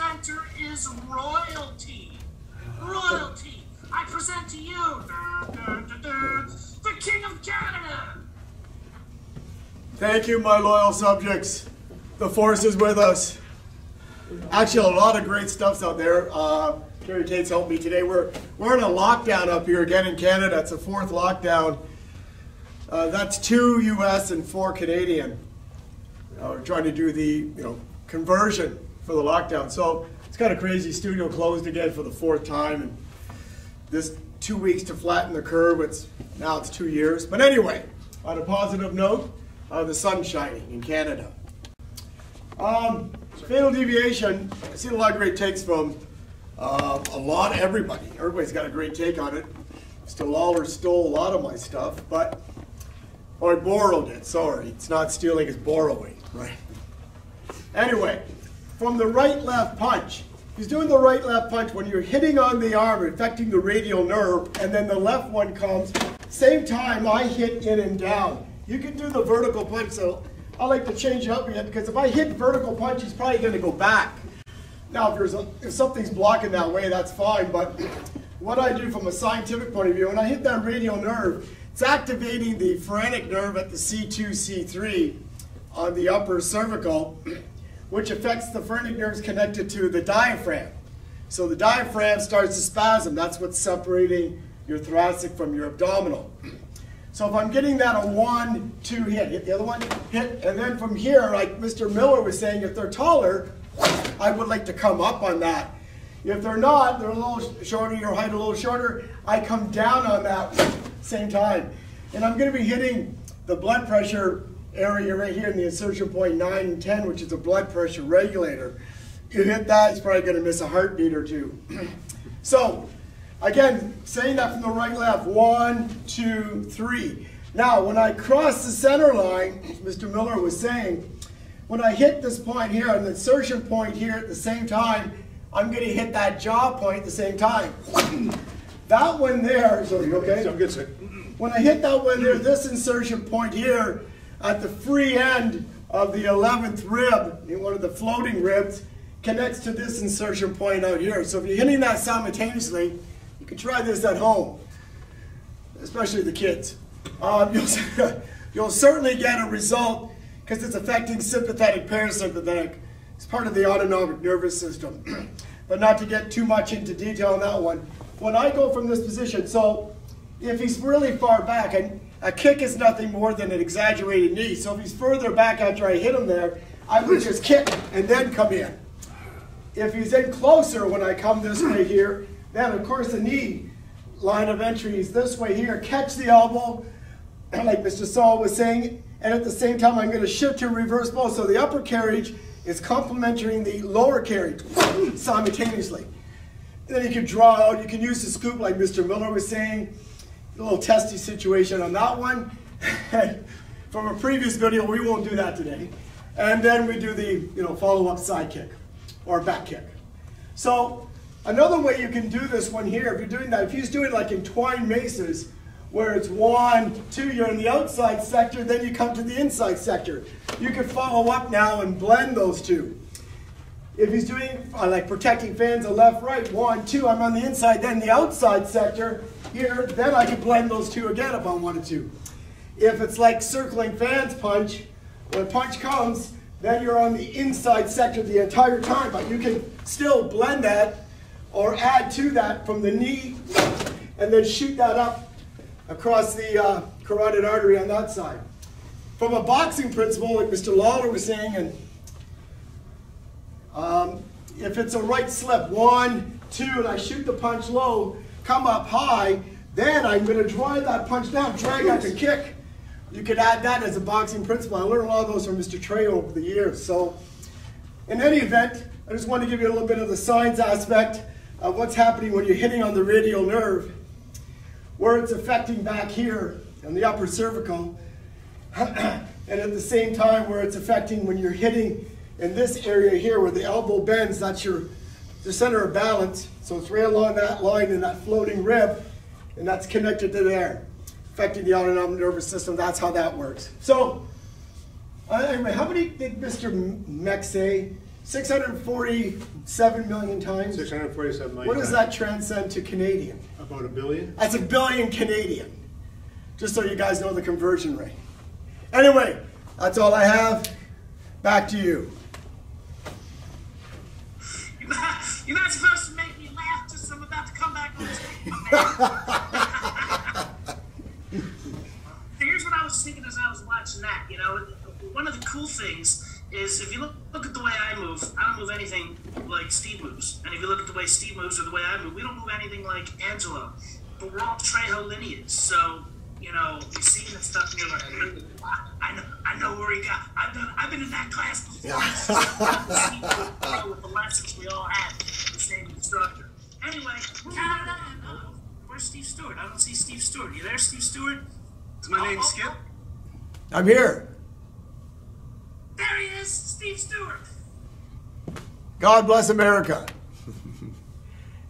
presenter is royalty. Royalty. I present to you the King of Canada. Thank you, my loyal subjects. The force is with us. Actually, a lot of great stuff's out there. Kerry Tate's helped me today. We're in a lockdown up here again in Canada. It's the 4th lockdown. That's 2 U.S. and 4 Canadian. We're trying to do the conversion for the lockdown. So it's kind of crazy. Studio closed again for the 4th time, and this 2 weeks to flatten the curve. Now it's 2 years. But anyway, on a positive note, the sun's shining in Canada. Fatal Deviation. I've seen a lot of great takes from everybody. Everybody's got a great take on it. Mr. Lawler stole a lot of my stuff, or borrowed it. Sorry, it's not stealing, it's borrowing, right? Anyway, from the right-left punch. He's doing the right-left punch when you're hitting on the arm, affecting the radial nerve, and then the left one comes. Same time, I hit in and down. You can do the vertical punch, so I like to change it up a bit, because if I hit vertical punch, he's probably going to go back. Now, if something's blocking that way, that's fine, but what I do from a scientific point of view, when I hit that radial nerve, it's activating the phrenic nerve at the C2, C3 on the upper cervical, which affects the phrenic nerves connected to the diaphragm. So the diaphragm starts to spasm. That's what's separating your thoracic from your abdominal. So if I'm getting that a 1, 2 hit the other one, hit, and then from here, like Mr. Miller was saying, if they're taller, I would like to come up on that. If they're not, they're a little shorter, your height a little shorter, I come down on that same time. And I'm going to be hitting the blood pressure area right here in the insertion point 9 and 10, which is a blood pressure regulator. You hit that, it's probably going to miss a heartbeat or two. So, again, saying that from the right left, 1, 2, 3. Now, when I cross the center line, as Mr. Miller was saying, when I hit this point here, an insertion point here at the same time, I'm going to hit that jaw point at the same time. That one there, so you okay? I'm good, sir. When I hit that one there, this insertion point here at the free end of the 11th rib, one of the floating ribs, connects to this insertion point out here. So if you're hitting that simultaneously, you can try this at home, especially the kids. You'll certainly get a result because it's affecting sympathetic, parasympathetic. It's part of the autonomic nervous system. But not to get too much into detail on that one. When I go from this position, so if he's really far back, and a kick is nothing more than an exaggerated knee. So if he's further back after I hit him there, I would just kick and then come in. If he's in closer when I come this way here, then of course the knee line of entry is this way here. Catch the elbow, like Mr. Saul was saying, and at the same time I'm going to shift to reverse both. So the upper carriage is complementing the lower carriage simultaneously. And then you can draw out, you can use the scoop like Mr. Miller was saying. A little testy situation on that one. From a previous video, we won't do that today. And then we do the follow-up side kick or back kick. So another way you can do this one here, if you're doing that, if he's doing like in twine maces, where it's 1, 2, you're in the outside sector, then you come to the inside sector. You can follow up now and blend those two. If he's doing like protecting fans of left, right, 1, 2, I'm on the inside, then the outside sector here, then I can blend those two again if I wanted to. If it's like circling fans punch, when a punch comes, then you're on the inside sector the entire time, but you can still blend that or add to that from the knee and then shoot that up across the carotid artery on that side. From a boxing principle, like Mr. Lawler was saying, and if it's a right slip, 1, 2, and I shoot the punch low, come up high, then I'm going to drive that punch down, drag up and kick. You could add that as a boxing principle. I learned a lot of those from Mr. Trey over the years. So in any event, I just want to give you a little bit of the science aspect of what's happening when you're hitting on the radial nerve, where it's affecting back here on the upper cervical, and at the same time where it's affecting when you're hitting in this area here where the elbow bends. That's the center of balance. So it's right along that line in that floating rib, and that's connected to there, affecting the autonomic nervous system. That's how that works. So anyway, how many did Mr. Meck say 647 million times. 647 million. What does that transcend to Canadian? About $1 billion. That's $1 billion Canadian. Just so you guys know the conversion rate. Anyway, that's all I have. Back to you. You're not supposed to make me laugh just I'm about to come back on stage. Here's what I was thinking as I was watching that. You know, one of the cool things is if you look at the way I don't move anything like Steve moves. And if you look at the way Steve moves or the way I move, we don't move anything like Angelo. But we're all Trejo lineage. So, you know, you're seeing this stuff and you're like, I know where he got. I've been in that class before. With the lessons we all had with the same instructor. Anyway, Canada and where's Steve Stewart? I don't see Steve Stewart. You there, Steve Stewart? Is my name Skip? I'm here. There he is, Steve Stewart. God bless America.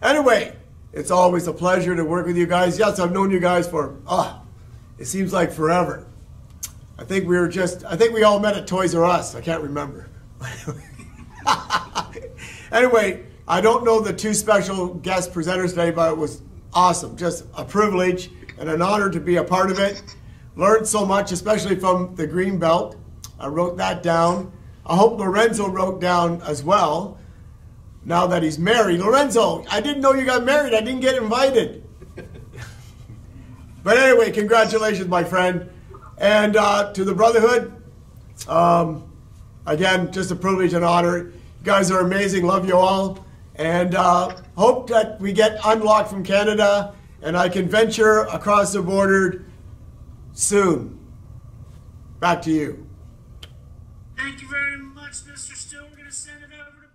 Anyway, it's always a pleasure to work with you guys. Yes, I've known you guys for, it seems like forever. I think we all met at Toys R Us. I can't remember. Anyway, I don't know the two special guest presenters today, but it was awesome. Just a privilege and an honor to be a part of it. Learned so much, especially from the green belt. I wrote that down. I hope Lorenzo wrote down as well, now that he's married. Lorenzo, I didn't know you got married. I didn't get invited. But anyway, congratulations, my friend. And to the Brotherhood, again, just a privilege and honor. You guys are amazing. Love you all. And hope that we get unlocked from Canada and I can venture across the border soon. Back to you. Thank you very much, Mr. Stewart. We're going to send it over to